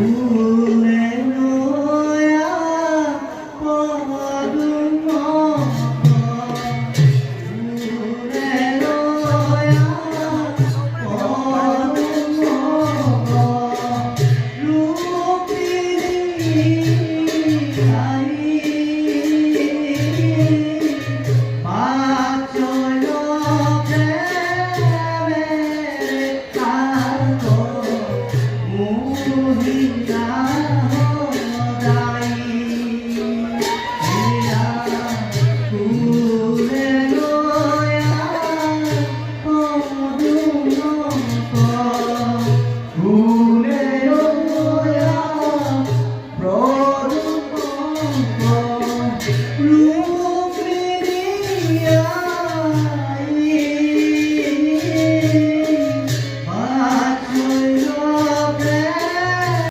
Hãy subscribe cho kênh Ghiền Mì Gõ để không bỏ lỡ